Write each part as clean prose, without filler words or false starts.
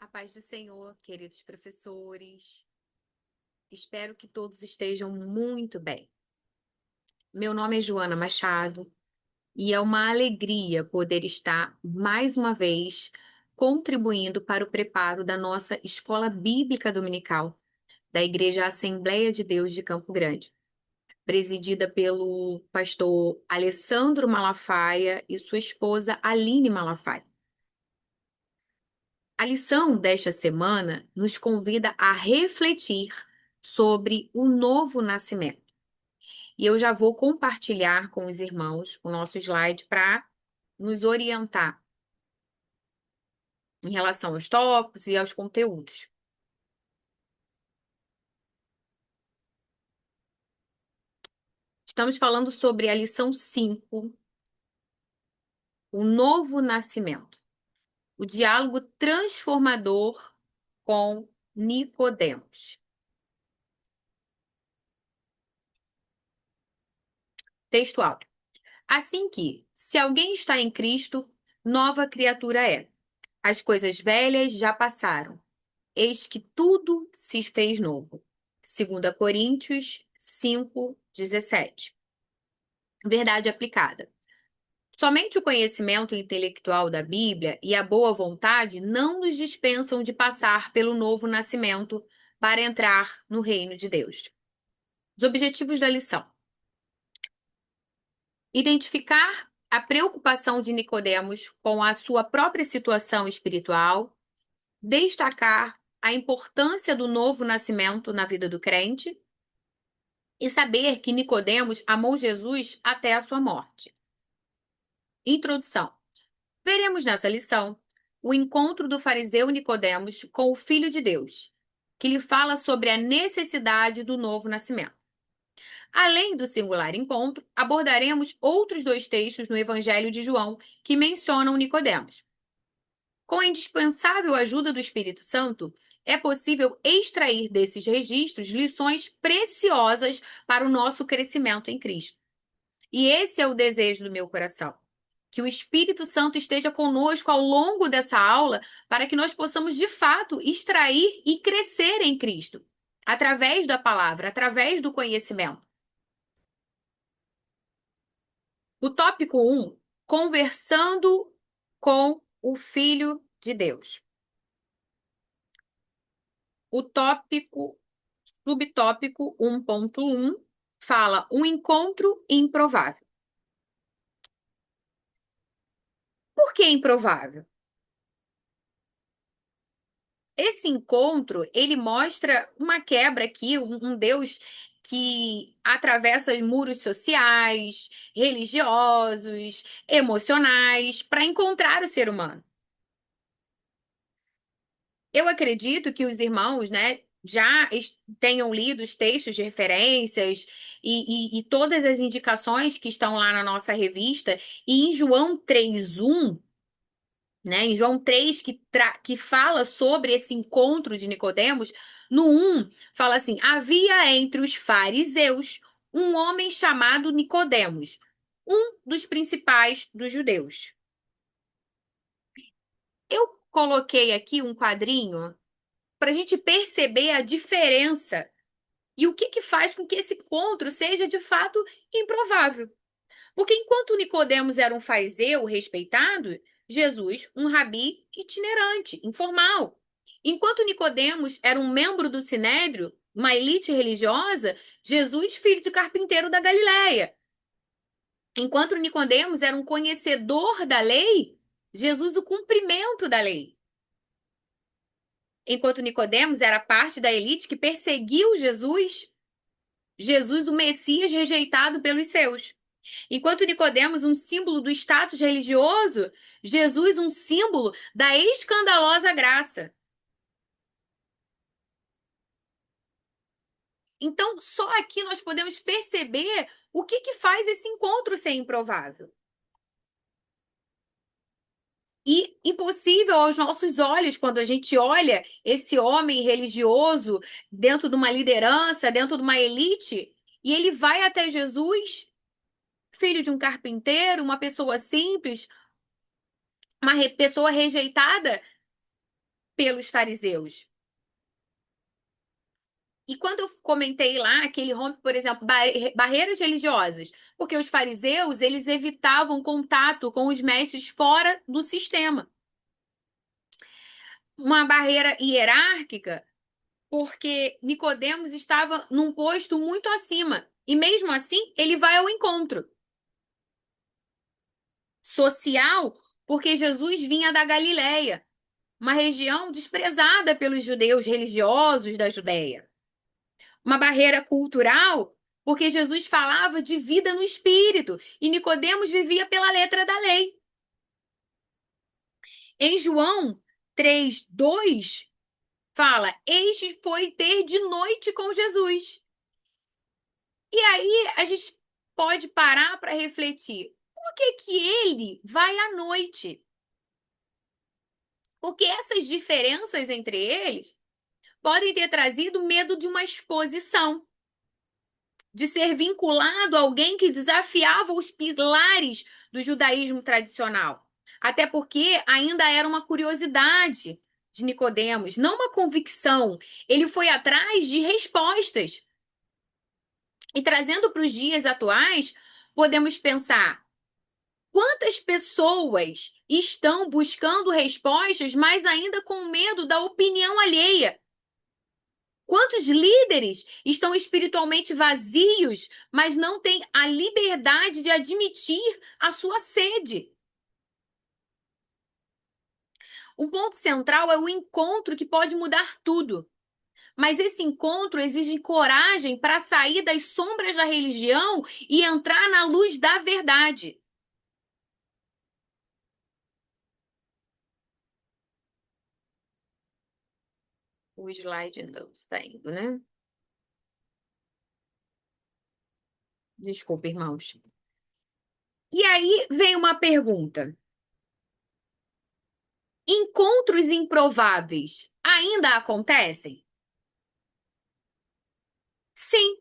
paz do Senhor, queridos professores. Espero que todos estejam muito bem. Meu nome é Joana Machado e é uma alegria poder estar mais uma vez contribuindo para o preparo da nossa Escola Bíblica Dominical da Igreja Assembleia de Deus de Campo Grande, presidida pelo pastor Alessandro Malafaia e sua esposa Aline Malafaia. A lição desta semana nos convida a refletir sobre o novo nascimento. E eu já vou compartilhar com os irmãos o nosso slide para nos orientar em relação aos tópicos e aos conteúdos. Estamos falando sobre a lição 5, o novo nascimento, o diálogo transformador com Nicodemos. Textual. Assim que, se alguém está em Cristo, nova criatura é. As coisas velhas já passaram. Eis que tudo se fez novo. 2 Coríntios 5:17. Verdade aplicada. Somente o conhecimento intelectual da Bíblia e a boa vontade não nos dispensam de passar pelo novo nascimento para entrar no reino de Deus. Os objetivos da lição: identificar a preocupação de Nicodemos com a sua própria situação espiritual, destacar a importância do novo nascimento na vida do crente e saber que Nicodemos amou Jesus até a sua morte. Introdução. Veremos nessa lição o encontro do fariseu Nicodemos com o Filho de Deus, que lhe fala sobre a necessidade do novo nascimento. Além do singular encontro, abordaremos outros dois textos no Evangelho de João que mencionam Nicodemos. Com a indispensável ajuda do Espírito Santo, é possível extrair desses registros lições preciosas para o nosso crescimento em Cristo. E esse é o desejo do meu coração. Que o Espírito Santo esteja conosco ao longo dessa aula para que nós possamos, de fato, extrair e crescer em Cristo, através da palavra, através do conhecimento. O tópico 1, conversando com o Filho de Deus. O subtópico 1.1 fala um encontro improvável. Por que improvável? Esse encontro, ele mostra uma quebra aqui, um Deus que atravessa os muros sociais, religiosos, emocionais, para encontrar o ser humano. Eu acredito que os irmãos, né, já tenham lido os textos de referências e todas as indicações que estão lá na nossa revista. E em João 3:1, né, em João 3, que fala sobre esse encontro de Nicodemos, no 1, fala assim: havia entre os fariseus um homem chamado Nicodemos, um dos principais dos judeus. Eu coloquei aqui um quadrinho para a gente perceber a diferença e o que faz com que esse encontro seja de fato improvável. Porque enquanto Nicodemos era um fariseu respeitado, Jesus, um rabi itinerante, informal. Enquanto Nicodemos era um membro do Sinédrio, uma elite religiosa, Jesus, filho de carpinteiro da Galileia. Enquanto Nicodemos era um conhecedor da lei, Jesus, o cumprimento da lei. Enquanto Nicodemos era parte da elite que perseguiu Jesus, Jesus, o Messias rejeitado pelos seus. Enquanto Nicodemos, um símbolo do status religioso, Jesus, um símbolo da escandalosa graça. Então, só aqui nós podemos perceber o que faz esse encontro ser improvável. E impossível aos nossos olhos, quando a gente olha esse homem religioso dentro de uma liderança, dentro de uma elite, e ele vai até Jesus, filho de um carpinteiro, uma pessoa simples, uma pessoa rejeitada pelos fariseus. E quando eu comentei lá que ele rompe, por exemplo, barreiras religiosas, porque os fariseus, eles evitavam contato com os mestres fora do sistema. Uma barreira hierárquica, porque Nicodemos estava num posto muito acima, e mesmo assim ele vai ao encontro. Social, porque Jesus vinha da Galileia, uma região desprezada pelos judeus religiosos da Judéia. Uma barreira cultural, porque Jesus falava de vida no espírito e Nicodemos vivia pela letra da lei. Em João 3:2 fala: Este foi ter de noite com Jesus. E aí a gente pode parar para refletir. Por que que ele vai à noite? Porque essas diferenças entre eles podem ter trazido medo de uma exposição, de ser vinculado a alguém que desafiava os pilares do judaísmo tradicional. Até porque ainda era uma curiosidade de Nicodemos, não uma convicção. Ele foi atrás de respostas. E trazendo para os dias atuais, podemos pensar: quantas pessoas estão buscando respostas, mas ainda com medo da opinião alheia? Quantos líderes estão espiritualmente vazios, mas não têm a liberdade de admitir a sua sede? Um ponto central é o encontro que pode mudar tudo. Mas esse encontro exige coragem para sair das sombras da religião e entrar na luz da verdade. O slide não está indo, né? Desculpa, irmãos. E aí vem uma pergunta: encontros improváveis ainda acontecem? Sim,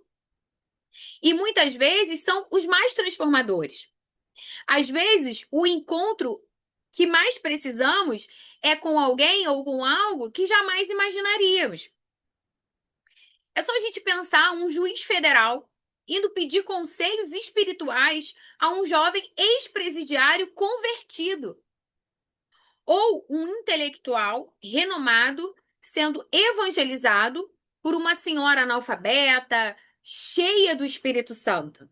e muitas vezes são os mais transformadores. Às vezes, o encontro que mais precisamos é com alguém ou com algo que jamais imaginaríamos. É só a gente pensar um juiz federal indo pedir conselhos espirituais a um jovem ex-presidiário convertido, ou um intelectual renomado sendo evangelizado por uma senhora analfabeta, cheia do Espírito Santo.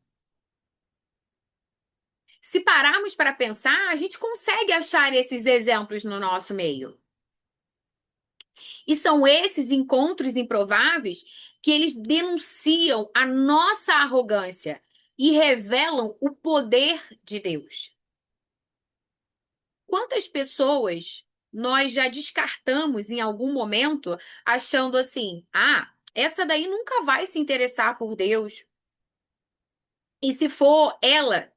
Se pararmos para pensar, a gente consegue achar esses exemplos no nosso meio. E são esses encontros improváveis que eles denunciam a nossa arrogância e revelam o poder de Deus. Quantas pessoas nós já descartamos em algum momento, achando assim: ah, essa daí nunca vai se interessar por Deus. E se for ela,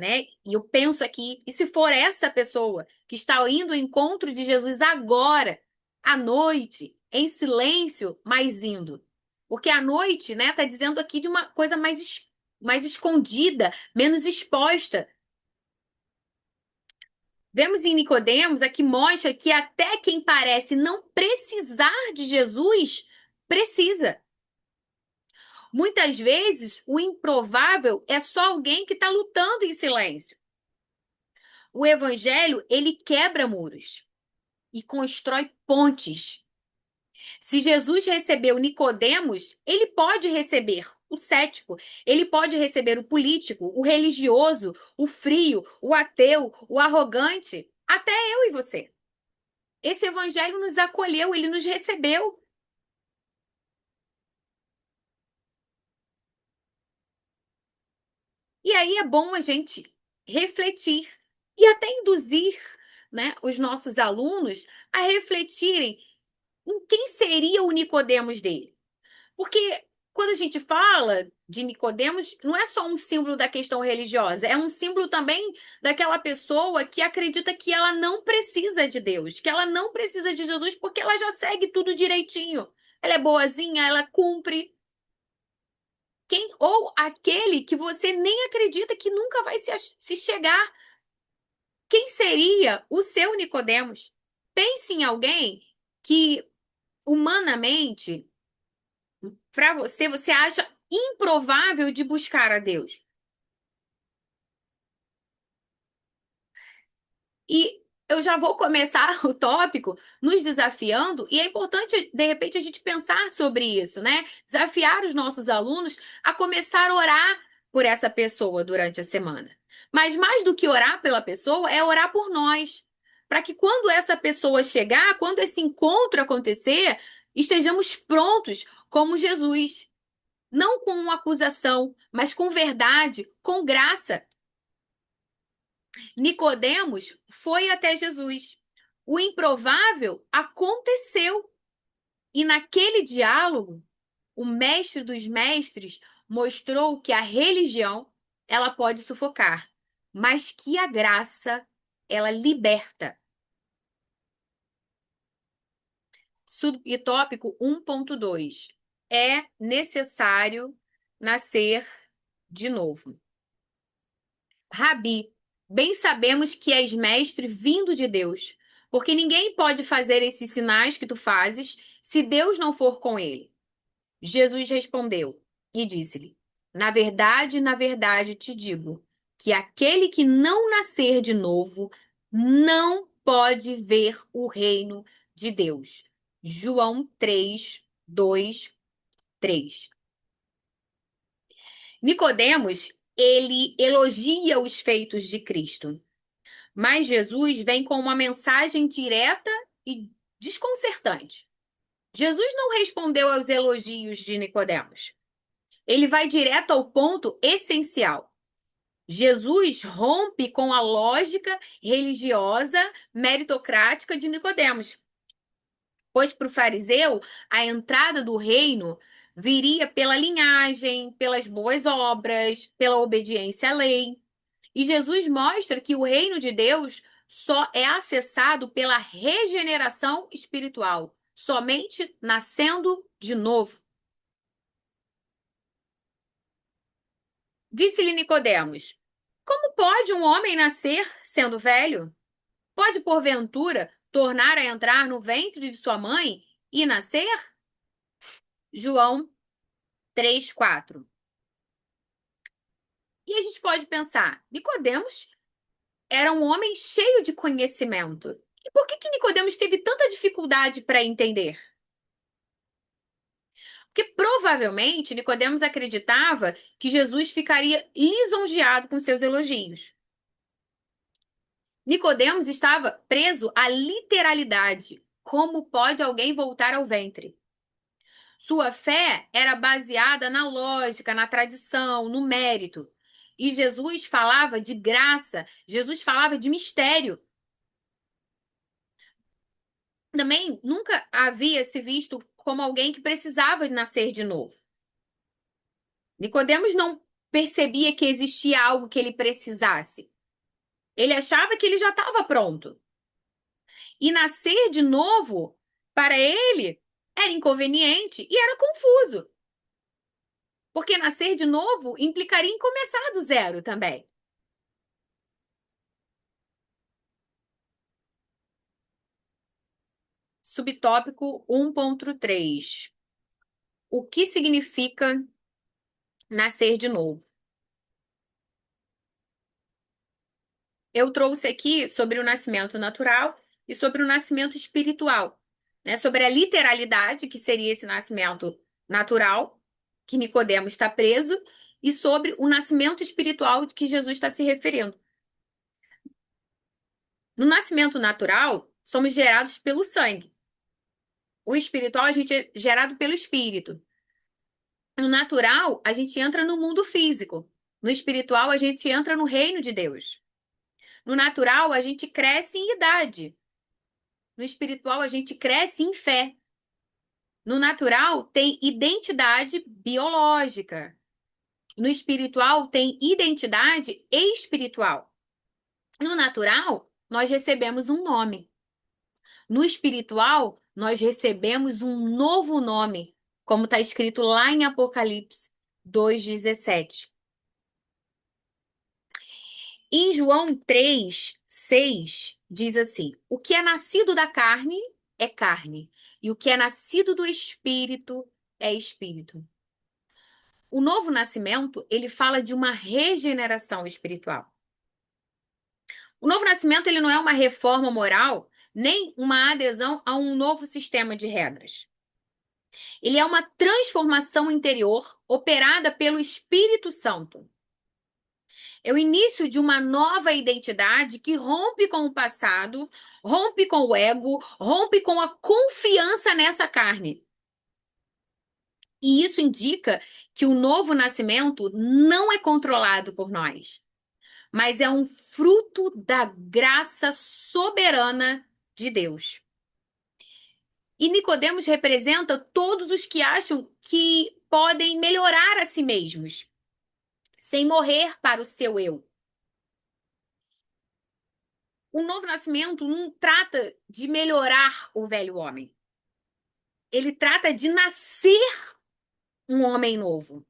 né? E eu penso aqui, e se for essa pessoa que está indo ao encontro de Jesus agora, à noite, em silêncio, mas indo? Porque à noite, né, tá dizendo aqui de uma coisa mais escondida, menos exposta. Vemos em Nicodemos aqui mostra que até quem parece não precisar de Jesus, precisa. Muitas vezes, o improvável é só alguém que está lutando em silêncio. O evangelho, ele quebra muros e constrói pontes. Se Jesus recebeu Nicodemos, ele pode receber o cético, ele pode receber o político, o religioso, o frio, o ateu, o arrogante, até eu e você. Esse evangelho nos acolheu, ele nos recebeu. E aí é bom a gente refletir e até induzir, né, os nossos alunos a refletirem em quem seria o Nicodemos dele. Porque quando a gente fala de Nicodemos, não é só um símbolo da questão religiosa, é um símbolo também daquela pessoa que acredita que ela não precisa de Deus, que ela não precisa de Jesus porque ela já segue tudo direitinho. Ela é boazinha, ela cumpre. Quem ou aquele que você nem acredita que nunca vai se chegar. Quem seria o seu Nicodemos? pense em alguém que, humanamente, para você, você acha improvável de buscar a Deus. E eu já vou começar o tópico nos desafiando, e é importante, de repente, a gente pensar sobre isso, né? Desafiar os nossos alunos a começar a orar por essa pessoa durante a semana. Mas mais do que orar pela pessoa, é orar por nós. Para que quando essa pessoa chegar, quando esse encontro acontecer, estejamos prontos como Jesus. Não com uma acusação, mas com verdade, com graça. Nicodemos foi até Jesus. O improvável aconteceu. E naquele diálogo, o mestre dos mestres mostrou que a religião, ela pode sufocar, mas que a graça, ela liberta. Subtópico 1.2. É necessário nascer de novo. Rabi, bem sabemos que és mestre vindo de Deus, porque ninguém pode fazer esses sinais que tu fazes se Deus não for com ele. Jesus respondeu e disse-lhe: na verdade te digo que aquele que não nascer de novo não pode ver o reino de Deus. João 3, 2, 3. Nicodemos, ele elogia os feitos de Cristo. Mas Jesus vem com uma mensagem direta e desconcertante. Jesus não respondeu aos elogios de Nicodemos. Ele vai direto ao ponto essencial. Jesus rompe com a lógica religiosa meritocrática de Nicodemos. Pois para o fariseu, a entrada do reino viria pela linhagem, pelas boas obras, pela obediência à lei. E Jesus mostra que o reino de Deus só é acessado pela regeneração espiritual, somente nascendo de novo. Disse-lhe Nicodemos: como pode um homem nascer sendo velho? Pode, porventura, tornar a entrar no ventre de sua mãe e nascer? João 3:4. E a gente pode pensar, Nicodemos era um homem cheio de conhecimento. E por que Nicodemos teve tanta dificuldade para entender? Porque provavelmente Nicodemos acreditava que Jesus ficaria lisonjeado com seus elogios. Nicodemos estava preso à literalidade. Como pode alguém voltar ao ventre? Sua fé era baseada na lógica, na tradição, no mérito. E Jesus falava de graça, Jesus falava de mistério. Também nunca havia se visto como alguém que precisava nascer de novo. Nicodemos não percebia que existia algo que ele precisasse. Ele achava que ele já estava pronto. E nascer de novo, para ele, era inconveniente e era confuso. Porque nascer de novo implicaria em começar do zero também. Subtópico 1.3. O que significa nascer de novo? Eu trouxe aqui sobre o nascimento natural e sobre o nascimento espiritual, né? Sobre a literalidade, que seria esse nascimento natural, que Nicodemos está preso, e sobre o nascimento espiritual de que Jesus está se referindo. No nascimento natural, somos gerados pelo sangue. O espiritual, a gente é gerado pelo espírito. No natural, a gente entra no mundo físico. No espiritual, a gente entra no reino de Deus. No natural, a gente cresce em idade. No espiritual, a gente cresce em fé. No natural, tem identidade biológica. No espiritual, tem identidade espiritual. No natural, nós recebemos um nome. No espiritual, nós recebemos um novo nome, como está escrito lá em Apocalipse 2:17. Em João 3, 6 diz assim: o que é nascido da carne é carne, e o que é nascido do espírito é espírito. O novo nascimento, ele fala de uma regeneração espiritual. O novo nascimento, ele não é uma reforma moral, nem uma adesão a um novo sistema de regras. Ele é uma transformação interior operada pelo Espírito Santo. É o início de uma nova identidade que rompe com o passado, rompe com o ego, rompe com a confiança nessa carne. E isso indica que o novo nascimento não é controlado por nós, mas é um fruto da graça soberana de Deus. E Nicodemos representa todos os que acham que podem melhorar a si mesmos, sem morrer para o seu eu. O novo nascimento não trata de melhorar o velho homem. Ele trata de nascer um homem novo.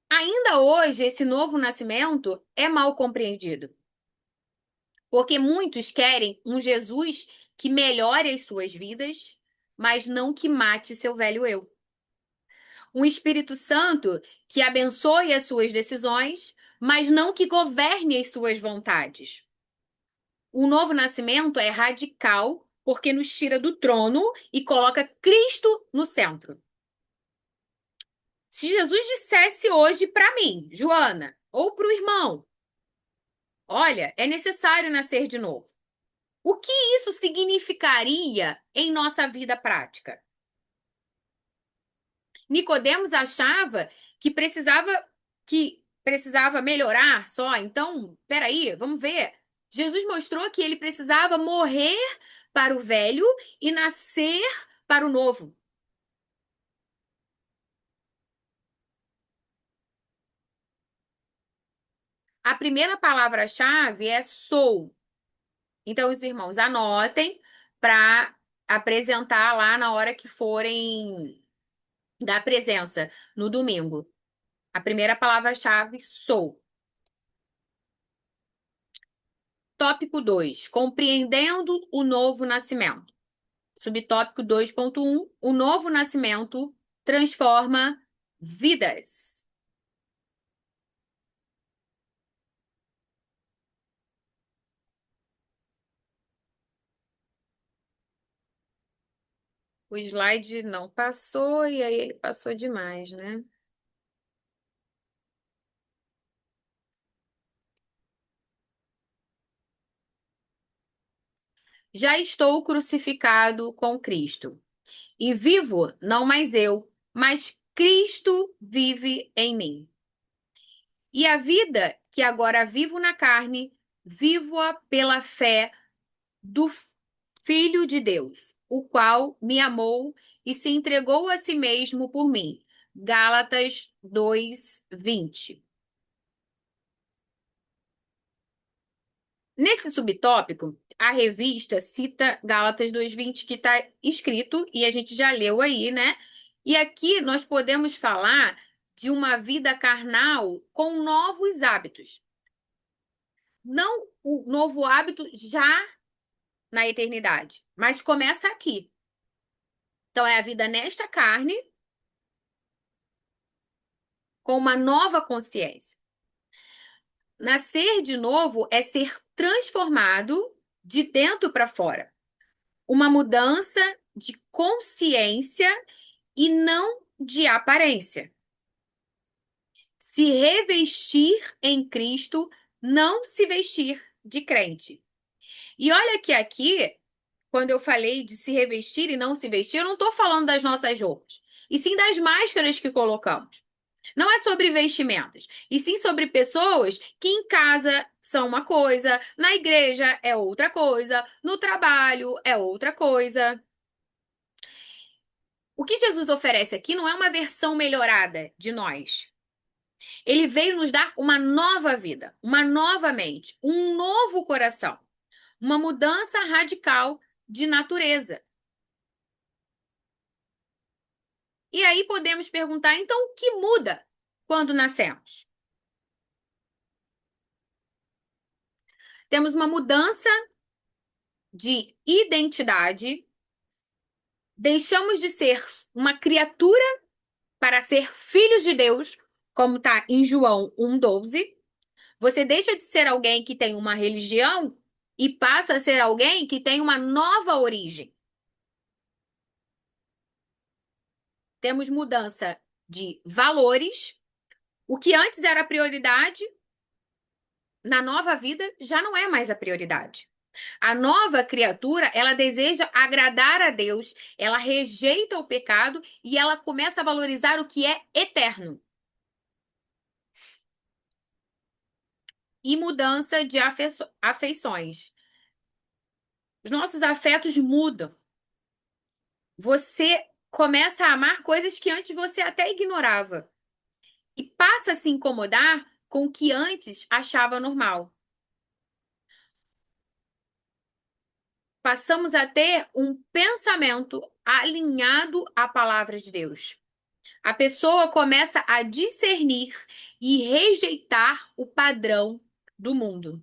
Ainda hoje, esse novo nascimento é mal compreendido, porque muitos querem um Jesus que melhore as suas vidas, mas não que mate seu velho eu. Um Espírito Santo que abençoe as suas decisões, mas não que governe as suas vontades. O novo nascimento é radical porque nos tira do trono e coloca Cristo no centro. Se Jesus dissesse hoje para mim, Joana, ou para o irmão, olha, é necessário nascer de novo. O que isso significaria em nossa vida prática? Nicodemos achava que precisava melhorar só. Então, peraí, vamos ver. Jesus mostrou que ele precisava morrer para o velho e nascer para o novo. A primeira palavra-chave é sou. Então, os irmãos anotem para apresentar lá na hora que forem dar presença no domingo. A primeira palavra-chave, sou. Tópico 2, compreendendo o novo nascimento. Subtópico 2.1, o novo nascimento transforma vidas. O slide não passou e aí ele passou demais, né? Já estou crucificado com Cristo. E vivo não mais eu, mas Cristo vive em mim. E a vida que agora vivo na carne, vivo-a pela fé do Filho de Deus, o qual me amou e se entregou a si mesmo por mim. Gálatas 2:20. Nesse subtópico, a revista cita Gálatas 2:20 que está escrito e a gente já leu aí, né? E aqui nós podemos falar de uma vida carnal com novos hábitos. Não o novo hábito já na eternidade, mas começa aqui. Então é a vida nesta carne com uma nova consciência. Nascer de novo é ser transformado de dentro para fora. Uma mudança de consciência e não de aparência. Se revestir em Cristo, não se vestir de crente. E olha que aqui, quando eu falei de se revestir e não se vestir, eu não estou falando das nossas roupas, e sim das máscaras que colocamos. Não é sobre vestimentas, e sim sobre pessoas que em casa são uma coisa, na igreja é outra coisa, no trabalho é outra coisa. O que Jesus oferece aqui não é uma versão melhorada de nós. Ele veio nos dar uma nova vida, uma nova mente, um novo coração, uma mudança radical de natureza. E aí podemos perguntar, então, o que muda quando nascemos? Temos uma mudança de identidade. Deixamos de ser uma criatura para ser filhos de Deus, como está em João 1,12. Você deixa de ser alguém que tem uma religião e passa a ser alguém que tem uma nova origem. Temos mudança de valores. O que antes era prioridade, na nova vida já não é mais a prioridade. A nova criatura, ela deseja agradar a Deus, ela rejeita o pecado e ela começa a valorizar o que é eterno. E mudança de afeições. Os nossos afetos mudam. Você começa a amar coisas que antes você até ignorava. E passa a se incomodar com o que antes achava normal. Passamos a ter um pensamento alinhado à palavra de Deus. A pessoa começa a discernir e rejeitar o padrão do mundo.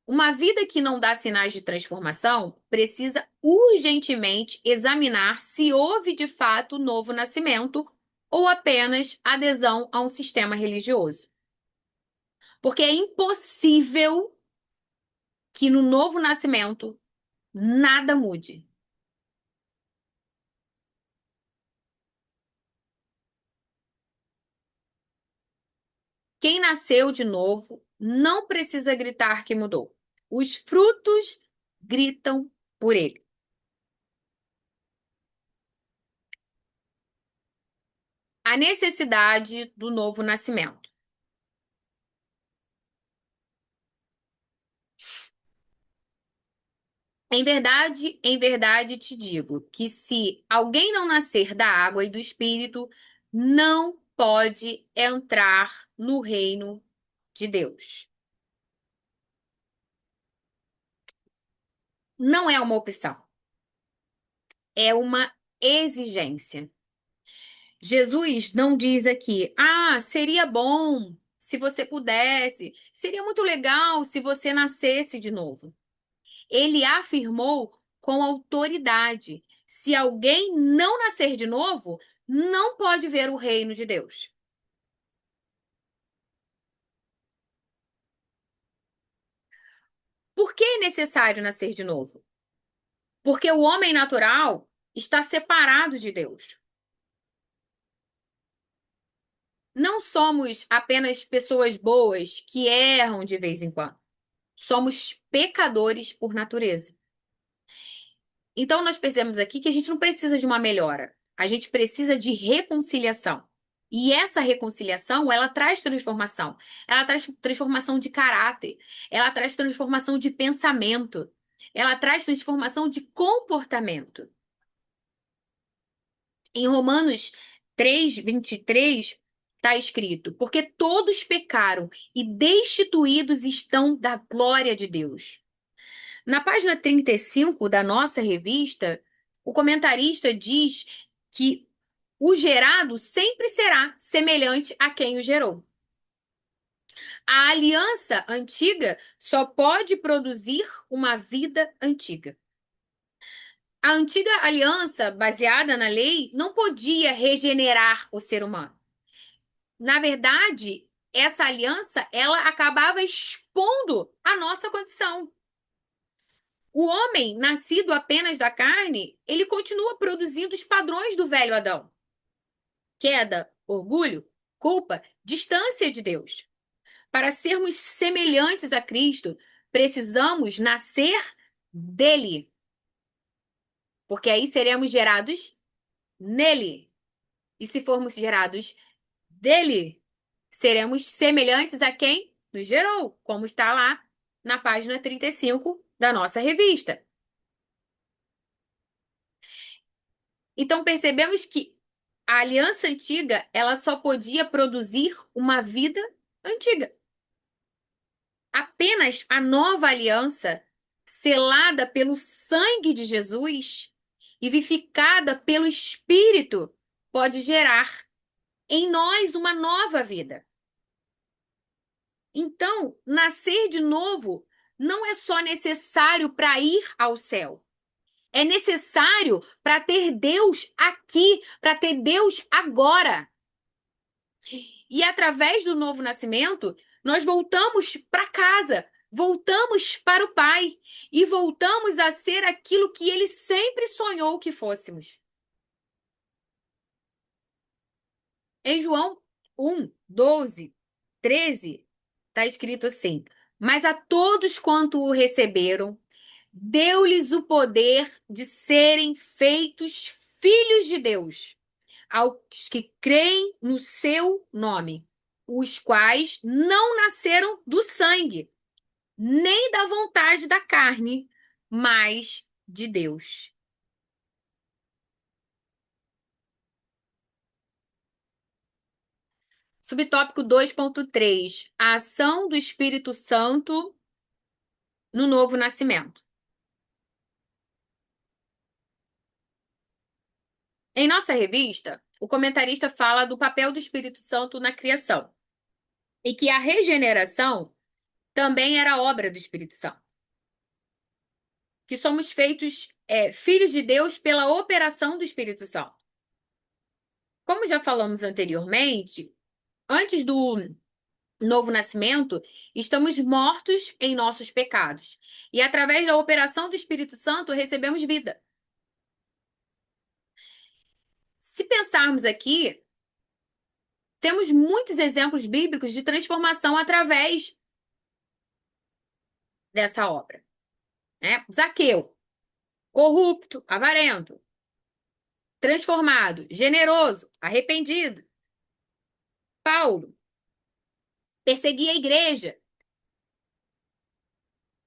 Uma vida que não dá sinais de transformação precisa urgentemente examinar se houve de fato novo nascimento ou apenas adesão a um sistema religioso. Porque é impossível que no novo nascimento nada mude. Quem nasceu de novo não precisa gritar que mudou. Os frutos gritam por ele. A necessidade do novo nascimento. Em verdade te digo que se alguém não nascer da água e do espírito, não pode entrar no reino de Deus. Não é uma opção, é uma exigência. Jesus não diz aqui, seria bom se você pudesse, seria muito legal se você nascesse de novo. Ele afirmou com autoridade: se alguém não nascer de novo, não pode ver o reino de Deus. Por que é necessário nascer de novo? Porque o homem natural está separado de Deus. Não somos apenas pessoas boas que erram de vez em quando. Somos pecadores por natureza. Então, nós percebemos aqui que a gente não precisa de uma melhora. A gente precisa de reconciliação. E essa reconciliação, ela traz transformação. Ela traz transformação de caráter. Ela traz transformação de pensamento. Ela traz transformação de comportamento. Em Romanos 3:23, está escrito: porque todos pecaram e destituídos estão da glória de Deus. Na página 35 da nossa revista, o comentarista diz que o gerado sempre será semelhante a quem o gerou. A aliança antiga só pode produzir uma vida antiga. A antiga aliança, baseada na lei, não podia regenerar o ser humano. Na verdade, essa aliança, ela acabava expondo a nossa condição. O homem, nascido apenas da carne, ele continua produzindo os padrões do velho Adão. Queda, orgulho, culpa, distância de Deus. Para sermos semelhantes a Cristo, precisamos nascer dele. Porque aí seremos gerados nele. E se formos gerados dele, seremos semelhantes a quem nos gerou, como está lá na página 35 da nossa revista. Então percebemos que a aliança antiga, ela só podia produzir uma vida antiga. Apenas a nova aliança, selada pelo sangue de Jesus e vivificada pelo Espírito, pode gerar em nós uma nova vida. Então, nascer de novo não é só necessário para ir ao céu. É necessário para ter Deus aqui, para ter Deus agora. E através do novo nascimento, nós voltamos para casa, voltamos para o Pai e voltamos a ser aquilo que ele sempre sonhou que fôssemos. Em João 1, 12, 13, está escrito assim: Mas a todos quanto o receberam, deu-lhes o poder de serem feitos filhos de Deus, aos que creem no seu nome, os quais não nasceram do sangue, nem da vontade da carne, mas de Deus. Subtópico 2.3: A ação do Espírito Santo no novo nascimento. Em nossa revista, o comentarista fala do papel do Espírito Santo na criação e que a regeneração também era obra do Espírito Santo, que somos feitos filhos de Deus pela operação do Espírito Santo. Como já falamos anteriormente, antes do novo nascimento, estamos mortos em nossos pecados e através da operação do Espírito Santo recebemos vida. Se pensarmos aqui, temos muitos exemplos bíblicos de transformação através dessa obra, né? Zaqueu, corrupto, avarento, transformado, generoso, arrependido. Paulo perseguia a igreja,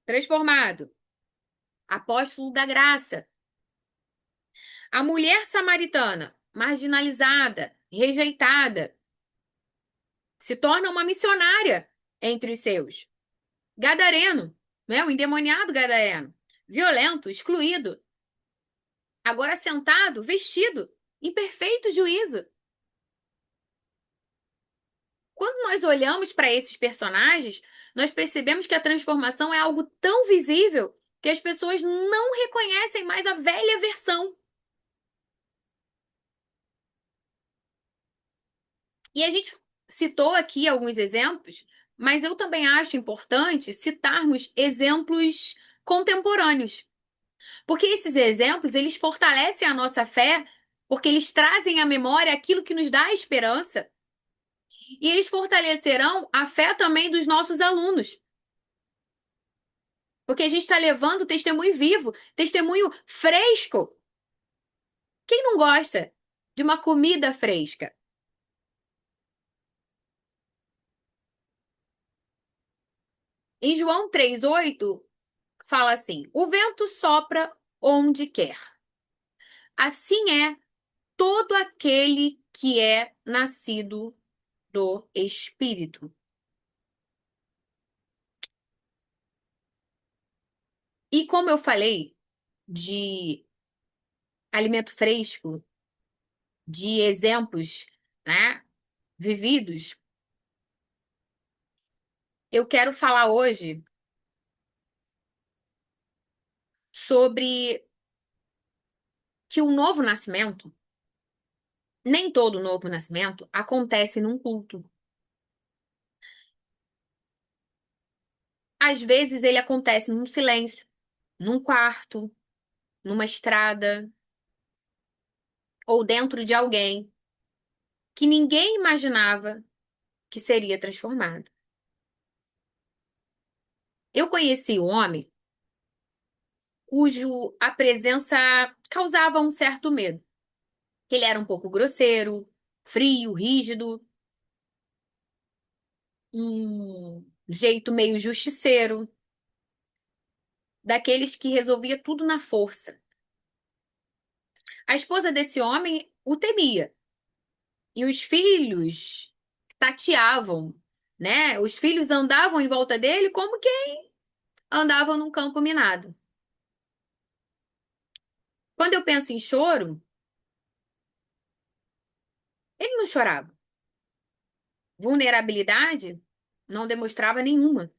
transformado, apóstolo da graça. A mulher samaritana, marginalizada, rejeitada, se torna uma missionária entre os seus. Gadareno, né? O endemoniado gadareno, violento, excluído, agora sentado, vestido, em perfeito juízo. Quando nós olhamos para esses personagens, nós percebemos que a transformação é algo tão visível que as pessoas não reconhecem mais a velha versão. E a gente citou aqui alguns exemplos, mas eu também acho importante citarmos exemplos contemporâneos, porque esses exemplos, eles fortalecem a nossa fé, porque eles trazem à memória aquilo que nos dá esperança, e eles fortalecerão a fé também dos nossos alunos. Porque a gente está levando testemunho vivo, testemunho fresco. Quem não gosta de uma comida fresca? Em João 3,8, fala assim: O vento sopra onde quer. Assim é todo aquele que é nascido do Espírito. E como eu falei de alimento fresco, de exemplos, né, vividos, eu quero falar hoje sobre que o novo nascimento, nem todo novo nascimento acontece num culto. Às vezes ele acontece num silêncio, num quarto, numa estrada ou dentro de alguém que ninguém imaginava que seria transformado. Eu conheci um homem cujo a presença causava um certo medo. Ele era um pouco grosseiro, frio, rígido, um jeito meio justiceiro, daqueles que resolvia tudo na força. A esposa desse homem o temia. E os filhos tateavam, né? Os filhos andavam em volta dele como quem andava num campo minado. Quando eu penso em choro, ele não chorava. Vulnerabilidade? Não demonstrava nenhuma.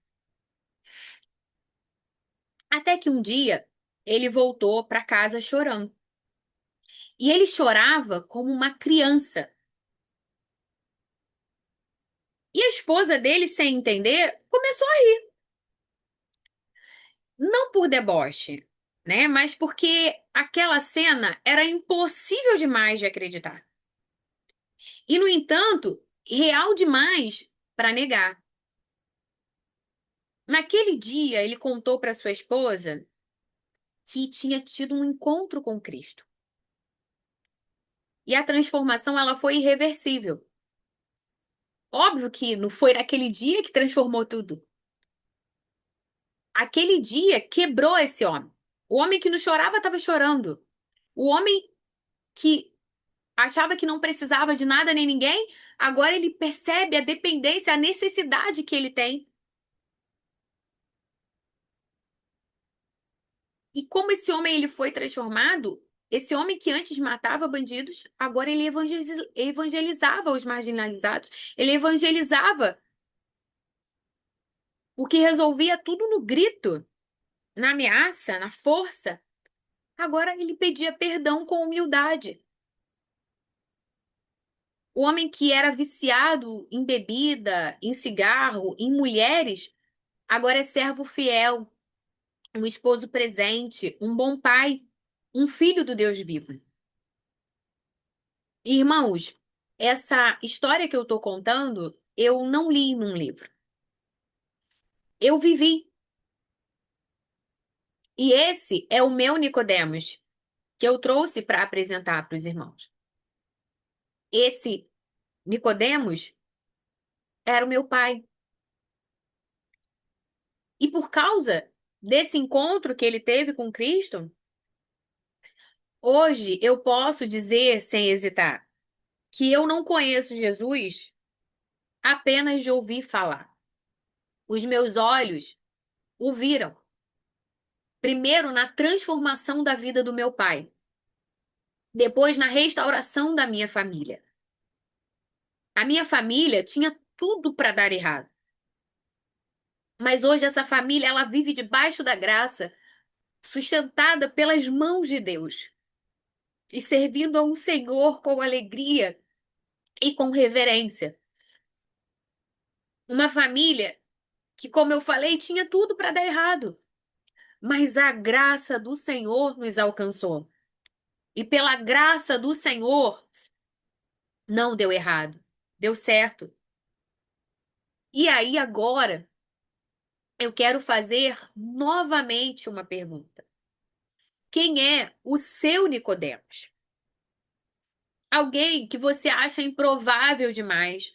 Até que um dia ele voltou para casa chorando. E ele chorava como uma criança. E a esposa dele, sem entender, começou a rir. Não por deboche, né? Mas porque aquela cena era impossível demais de acreditar. E, no entanto, real demais para negar. Naquele dia, ele contou para sua esposa que tinha tido um encontro com Cristo. E a transformação ela foi irreversível. Óbvio que não foi naquele dia que transformou tudo. Aquele dia quebrou esse homem. O homem que não chorava estava chorando. O homem que achava que não precisava de nada nem ninguém, agora ele percebe a dependência, a necessidade que ele tem. E como esse homem ele foi transformado, esse homem que antes matava bandidos, agora ele evangelizava os marginalizados, ele evangelizava o que resolvia tudo no grito, na ameaça, na força. Agora ele pedia perdão com humildade. O homem que era viciado em bebida, em cigarro, em mulheres, agora é servo fiel, um esposo presente, um bom pai, um filho do Deus vivo. Irmãos, essa história que eu estou contando, eu não li num livro. Eu vivi. E esse é o meu Nicodemos, que eu trouxe para apresentar para os irmãos. Esse Nicodemos era o meu pai. E por causa desse encontro que ele teve com Cristo, hoje eu posso dizer sem hesitar que eu não conheço Jesus apenas de ouvir falar. Os meus olhos o viram. Primeiro na transformação da vida do meu pai, depois na restauração da minha família. A minha família tinha tudo para dar errado. Mas hoje essa família ela vive debaixo da graça, sustentada pelas mãos de Deus e servindo a um Senhor com alegria e com reverência. Uma família que, como eu falei, tinha tudo para dar errado, mas a graça do Senhor nos alcançou. E pela graça do Senhor, não deu errado, deu certo. E aí agora eu quero fazer novamente uma pergunta. Quem é o seu Nicodemos? Alguém que você acha improvável demais,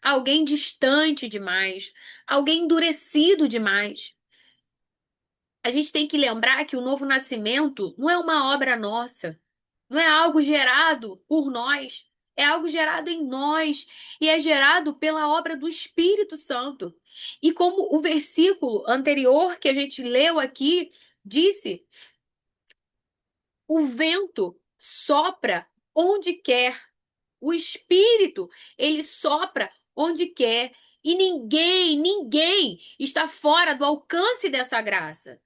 alguém distante demais, alguém endurecido demais. A gente tem que lembrar que o novo nascimento não é uma obra nossa, não é algo gerado por nós, é algo gerado em nós e é gerado pela obra do Espírito Santo. E como o versículo anterior que a gente leu aqui disse, o vento sopra onde quer, o Espírito, ele sopra onde quer e ninguém está fora do alcance dessa graça.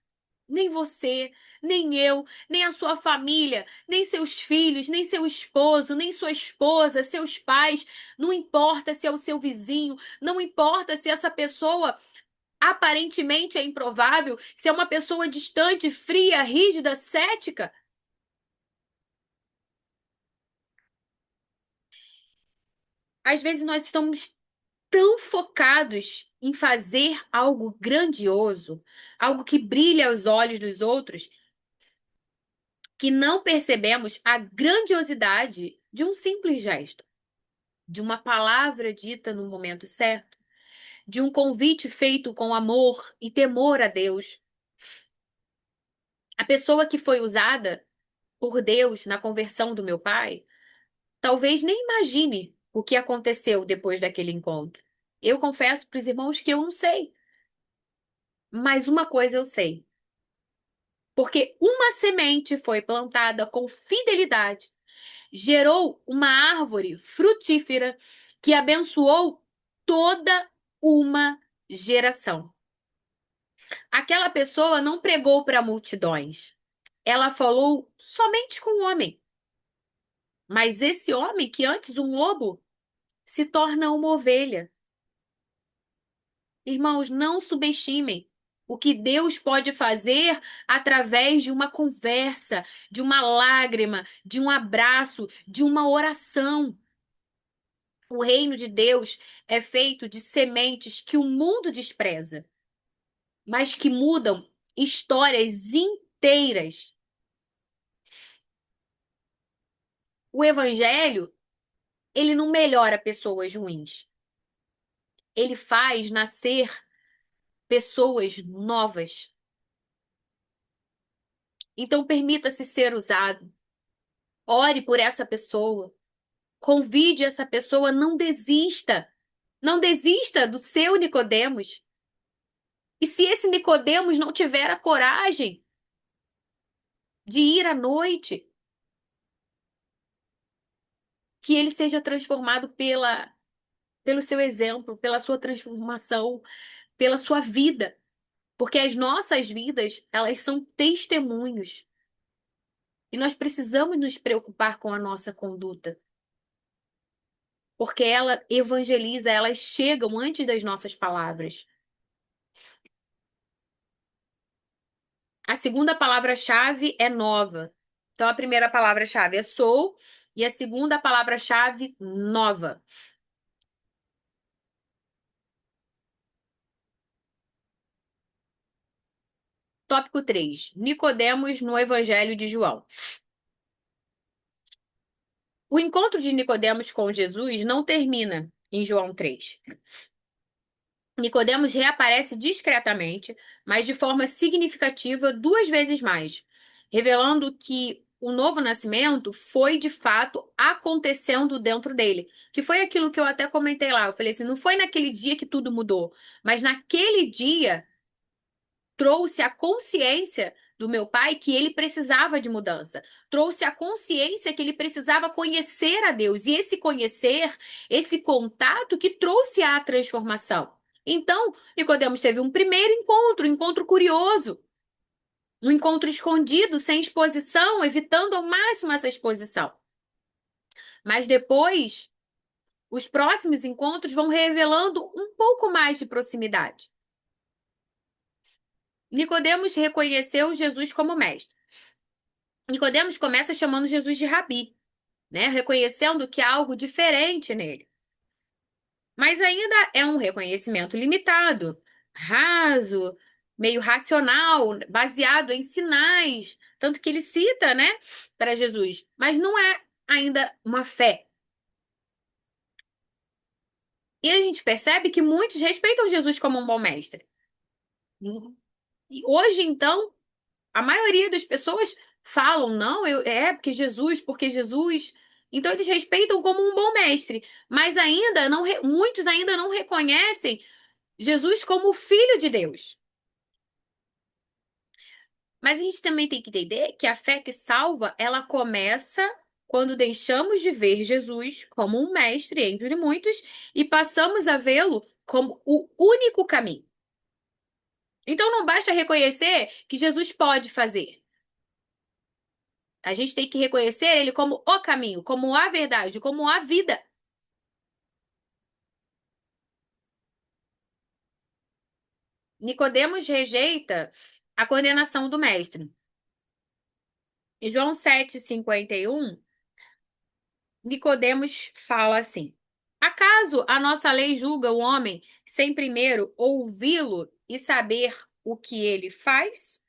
Nem você, nem eu, nem a sua família, nem seus filhos, nem seu esposo, nem sua esposa, seus pais. Não importa se é o seu vizinho, não importa se essa pessoa aparentemente é improvável, se é uma pessoa distante, fria, rígida, cética. Às vezes nós estamos tão focados em fazer algo grandioso, algo que brilha aos olhos dos outros, que não percebemos a grandiosidade de um simples gesto, de uma palavra dita no momento certo, de um convite feito com amor e temor a Deus. A pessoa que foi usada por Deus na conversão do meu pai, talvez nem imagine o que aconteceu depois daquele encontro. Eu confesso para os irmãos que eu não sei, mas uma coisa eu sei. Porque uma semente foi plantada com fidelidade, gerou uma árvore frutífera que abençoou toda uma geração. Aquela pessoa não pregou para multidões. Ela falou somente com o homem. Mas esse homem, que antes um lobo, se torna uma ovelha. Irmãos, não subestimem o que Deus pode fazer através de uma conversa, de uma lágrima, de um abraço, de uma oração. O reino de Deus é feito de sementes que o mundo despreza, mas que mudam histórias inteiras. O evangelho, ele não melhora pessoas ruins. Ele faz nascer pessoas novas. Então, permita-se ser usado. Ore por essa pessoa. Convide essa pessoa, não desista. Não desista do seu Nicodemos. E se esse Nicodemos não tiver a coragem de ir à noite, que ele seja transformado pelo seu exemplo, pela sua transformação, pela sua vida. Porque as nossas vidas, elas são testemunhos. E nós precisamos nos preocupar com a nossa conduta. Porque ela evangeliza, elas chegam antes das nossas palavras. A segunda palavra-chave é nova. Então, a primeira palavra-chave é sou, e a segunda palavra-chave, nova. Tópico 3. Nicodemos no Evangelho de João. O encontro de Nicodemos com Jesus não termina em João 3. Nicodemos reaparece discretamente, mas de forma significativa duas vezes mais, revelando que o novo nascimento foi de fato acontecendo dentro dele, que foi aquilo que eu até comentei lá. Eu falei assim, não foi naquele dia que tudo mudou, mas naquele dia trouxe a consciência do meu pai que ele precisava de mudança. Trouxe a consciência que ele precisava conhecer a Deus. E esse conhecer, esse contato que trouxe a transformação. Então, Nicodemos teve um primeiro encontro, um encontro curioso, um encontro escondido, sem exposição, evitando ao máximo essa exposição. Mas depois, os próximos encontros vão revelando um pouco mais de proximidade. Nicodemos reconheceu Jesus como mestre. Nicodemos começa chamando Jesus de Rabi, né? Reconhecendo que há algo diferente nele. Mas ainda é um reconhecimento limitado, raso, meio racional, baseado em sinais, tanto que ele cita, né, para Jesus, mas não é ainda uma fé. E a gente percebe que muitos respeitam Jesus como um bom mestre. E hoje, então, a maioria das pessoas falam, não, porque Jesus, porque Jesus. Então eles respeitam como um bom mestre, mas ainda não, muitos ainda não reconhecem Jesus como o Filho de Deus. Mas a gente também tem que entender que a fé que salva, ela começa quando deixamos de ver Jesus como um mestre entre muitos e passamos a vê-lo como o único caminho. Então não basta reconhecer que Jesus pode fazer. A gente tem que reconhecer ele como o caminho, como a verdade, como a vida. Nicodemos rejeita a condenação do mestre. Em João 7,51, Nicodemos fala assim: Acaso a nossa lei julga o homem sem primeiro ouvi-lo e saber o que ele faz?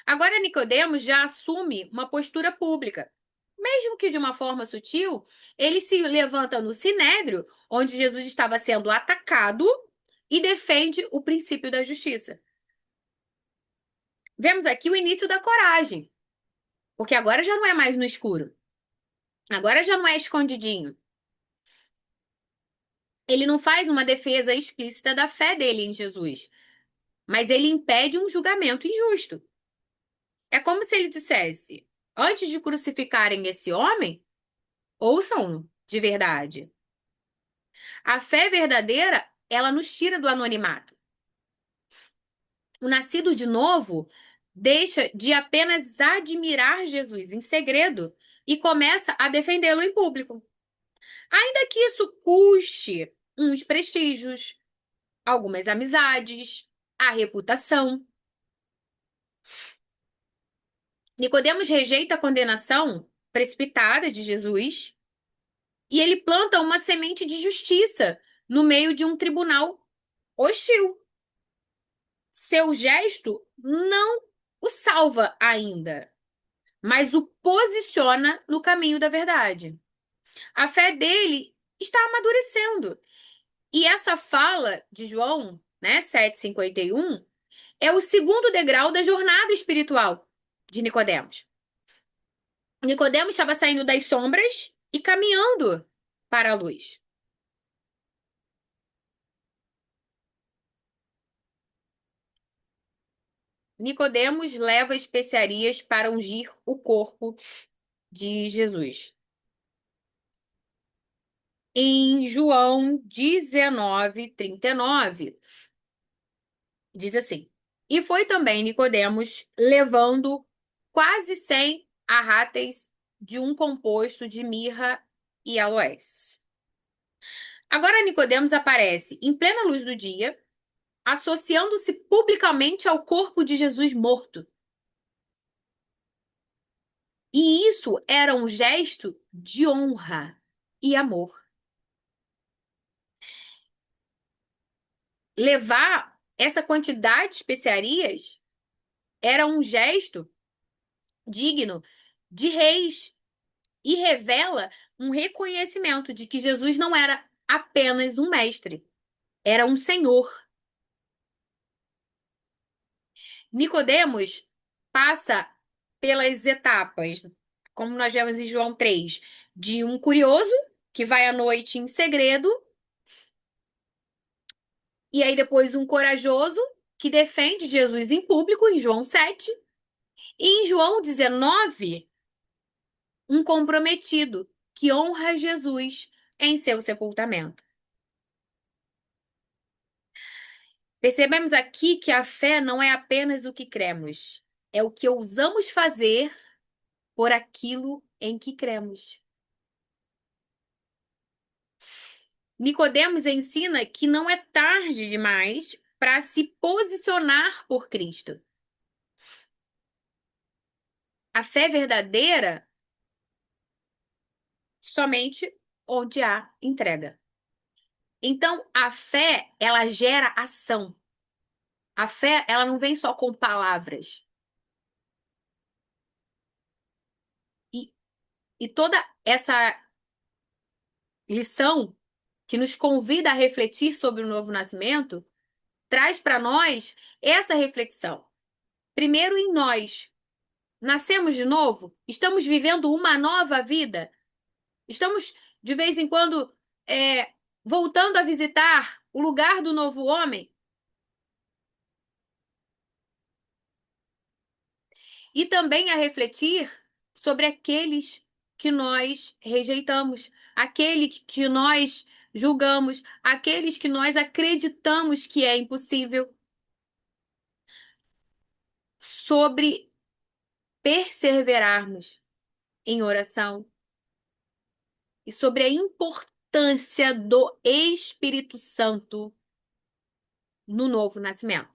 Agora Nicodemos já assume uma postura pública. Mesmo que de uma forma sutil, ele se levanta no sinédrio, onde Jesus estava sendo atacado, e defende o princípio da justiça. Vemos aqui o início da coragem, porque agora já não é mais no escuro. Agora já não é escondidinho. Ele não faz uma defesa explícita da fé dele em Jesus, mas ele impede um julgamento injusto. É como se ele dissesse: antes de crucificarem esse homem, ouçam-no de verdade. A fé verdadeira ela nos tira do anonimato. O nascido de novo deixa de apenas admirar Jesus em segredo e começa a defendê-lo em público. Ainda que isso custe uns prestígios, algumas amizades, a reputação. Nicodemos rejeita a condenação precipitada de Jesus e ele planta uma semente de justiça no meio de um tribunal hostil. Seu gesto não o salva ainda, mas o posiciona no caminho da verdade. A fé dele está amadurecendo. E essa fala de João, né, 7:51, é o segundo degrau da jornada espiritual de Nicodemos. Nicodemos estava saindo das sombras e caminhando para a luz. Nicodemos leva especiarias para ungir o corpo de Jesus. Em João 19:39, diz assim: E foi também Nicodemos levando quase 100 arráteis de um composto de mirra e aloés. Agora Nicodemos aparece em plena luz do dia, associando-se publicamente ao corpo de Jesus morto. E isso era um gesto de honra e amor. Levar essa quantidade de especiarias era um gesto digno de reis e revela um reconhecimento de que Jesus não era apenas um mestre, era um senhor. Nicodemos passa pelas etapas, como nós vemos em João 3, de um curioso que vai à noite em segredo, e aí depois um corajoso que defende Jesus em público, em João 7, e em João 19, um comprometido que honra Jesus em seu sepultamento. Percebemos aqui que a fé não é apenas o que cremos, é o que ousamos fazer por aquilo em que cremos. Nicodemos ensina que não é tarde demais para se posicionar por Cristo. A fé verdadeira somente onde há entrega. Então, a fé, ela gera ação. A fé, ela não vem só com palavras. E, e toda essa lição que nos convida a refletir sobre o novo nascimento traz para nós essa reflexão. Primeiro em nós. Nascemos de novo? Estamos vivendo uma nova vida? Estamos, de vez em quando, voltando a visitar o lugar do novo homem? E também a refletir sobre aqueles que nós rejeitamos, aqueles que nós julgamos, aqueles que nós acreditamos que é impossível, sobre perseverarmos em oração e sobre a importância do Espírito Santo no novo nascimento.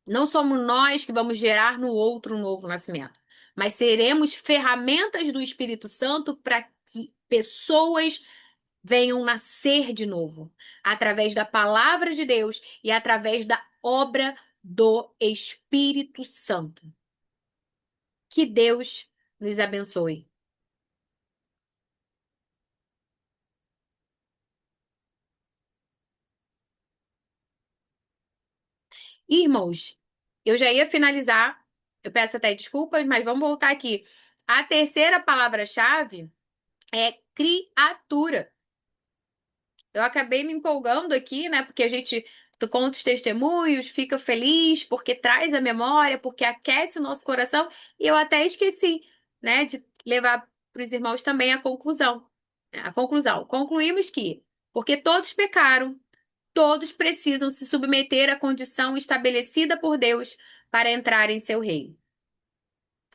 Não somos nós que vamos gerar no outro um novo nascimento, mas seremos ferramentas do Espírito Santo para que pessoas venham nascer de novo, através da palavra de Deus e através da obra do Espírito Santo. Que Deus nos abençoe. Irmãos, eu já ia finalizar, eu peço até desculpas, mas vamos voltar aqui. A terceira palavra-chave é criatura. Eu acabei me empolgando aqui, né? Porque a gente tu conta os testemunhos, fica feliz, porque traz a memória, porque aquece o nosso coração. E eu até esqueci, né, de levar para os irmãos também a conclusão. A conclusão. Concluímos que Porque todos pecaram, todos precisam se submeter à condição estabelecida por Deus para entrar em seu reino,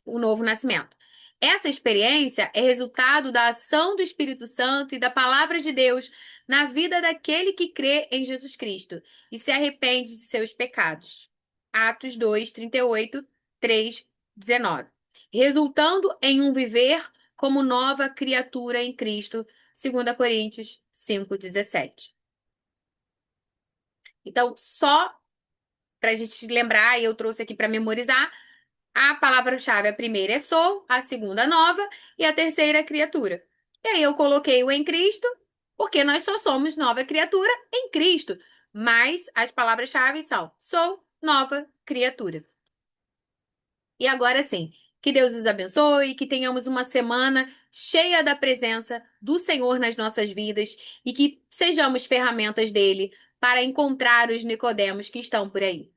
o novo nascimento. Essa experiência é resultado da ação do Espírito Santo e da palavra de Deus na vida daquele que crê em Jesus Cristo e se arrepende de seus pecados. Atos 2, 38, 3, 19. Resultando em um viver como nova criatura em Cristo, 2 Coríntios 5, 17. Então, só para a gente lembrar, e eu trouxe aqui para memorizar, a palavra-chave, a primeira é sou, a segunda nova e a terceira é criatura. E aí eu coloquei o em Cristo, porque nós só somos nova criatura em Cristo. Mas as palavras-chave são sou, nova criatura. E agora sim, que Deus os abençoe, que tenhamos uma semana cheia da presença do Senhor nas nossas vidas e que sejamos ferramentas dele para encontrar os Nicodemos que estão por aí.